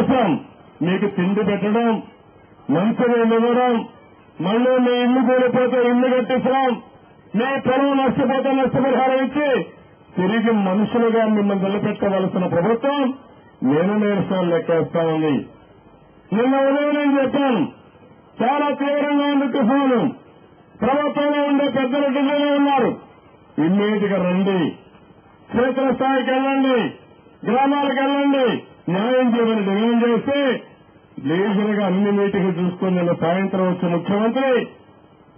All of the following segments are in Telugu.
కోసం మీకు తిండి పెట్టడం, మంచినీళ్ళు ఇవ్వడం, మళ్ళీ మీ ఇల్లు కూలిపోతే ఇల్లు కట్టించడం, మీ పొలం నష్టపోతే నష్టపరిహారం ఇచ్చి తిరిగి మనుషులుగా మిమ్మల్ని నిలబెట్టవలసిన ప్రభుత్వం నేను నిరసన లెక్కేస్తానని నిన్న ఉదయం నేను చెప్పాను. చాలా తీవ్రంగా ఉంది తుఫాను. ప్రభుత్వంలో ఉండే పెద్దలు ఢిల్లీలో ఉన్నారు. ఇమ్మీడియట్గా రండి, క్షేత్రస్థాయికి వెళ్ళండి, గ్రామాలకు వెళ్ళండి, న్యాయం చేయమని డిమాండ్ చేస్తే లేజర్గా అన్ని మీటింగ్లు చూసుకుని నిన్న సాయంత్రం వచ్చే ముఖ్యమంత్రి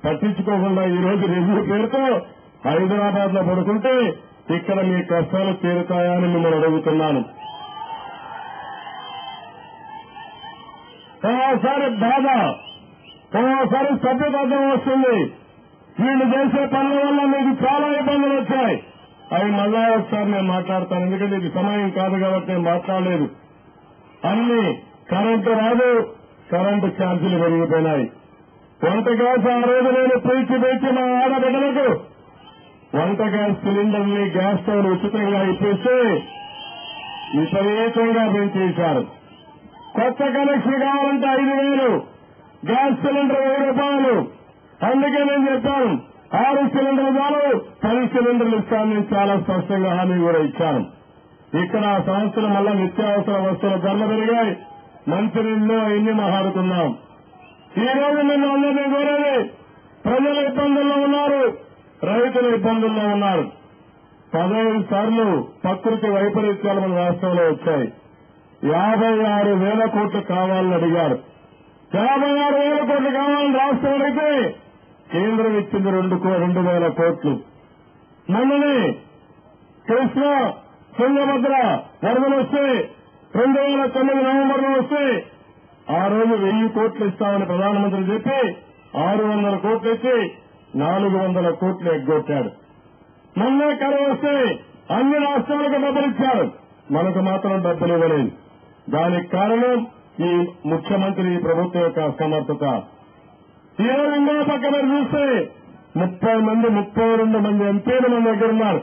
పట్టించుకోకుండా ఈ రోజు రివ్యూ పేరుతో హైదరాబాద్ లో పడుకుంటే ఇక్కడ మీ కష్టాలు తీరుతాయని మిమ్మల్ని అడుగుతున్నాను. ఓసారి బాధ, ఓసారి సభ్యతత్వం వస్తుంది. వీళ్ళు చేసే పనుల వల్ల మీకు చాలా ఇబ్బందులు వచ్చాయి. అవి మళ్ళా ఒకసారి నేను మాట్లాడతాను, ఎందుకంటే ఇది సమయం కాదు కాబట్టి నేను మాట్లాడలేదు. అన్ని కరెంటు రాదు, కరెంటు ఛార్జీలు పెరిగిపోయినాయి. వంట గ్యాస్ ఆ రోజు నేను పీల్చి మా ఆడబిడ్డలకు వంట గ్యాస్ సిలిండర్ని గ్యాస్ స్టవ్ ఉచితంగా ఇప్పిస్తే విపరీతంగా పెంచేశారు. కొత్త కనెక్షన్ కావాలంటే 5,000, గ్యాస్ సిలిండర్ 1000 రూపాయలు. అందుకే నేను చెప్పాను 6 సిలిండర్లు చాలు, 10 సిలిండర్లు ఇస్తానని చాలా స్పష్టంగా హామీ కూడా ఇచ్చాను. ఇక్కడ ఆ సంవత్సరం మళ్ళా నిత్యావసర వస్తువుల ధరలు పెరిగాయి. మంచినీళ్ళు ఎన్ని మాట్లాడుకున్నాం. ఈ రోజు నిన్న అందరినీ కోరేది, ప్రజలు ఇబ్బందుల్లో ఉన్నారు, రైతులు ఇబ్బందుల్లో ఉన్నారు. 15 సార్లు ప్రకృతి వైపరీత్యాలు మన రాష్ట్రంలో వచ్చాయి. 56,000 కోట్లు కావాలని అడిగారు. 56,000 కోట్లు కావాలని రాష్ట్రం అడిగితే కేంద్రం ఇచ్చింది 2,000 కోట్లు. మొన్ననే కృష్ణ తుంగభద్ర వరదలు వస్తే 2009 నవంబర్లో వస్తే ఆ రోజు 1,000 కోట్లు ఇస్తామని ప్రధానమంత్రి చెప్పి 600 కోట్లు ఇచ్చి 400 కోట్లు ఎగ్గొట్టాడు. మొన్నే కరువు వస్తే అన్ని రాష్ట్రాలకు డబ్బులు ఇచ్చారు, మనకు మాత్రం డబ్బులు ఇవ్వలేదు. దానికి కారణం ఈ ముఖ్యమంత్రి, ఈ ప్రభుత్వం యొక్క అసమర్థత. ఈ రోజు ఇంకో పక్క మీరు చూస్తే 32 మంది ఎంపీలు మన దగ్గర ఉన్నారు.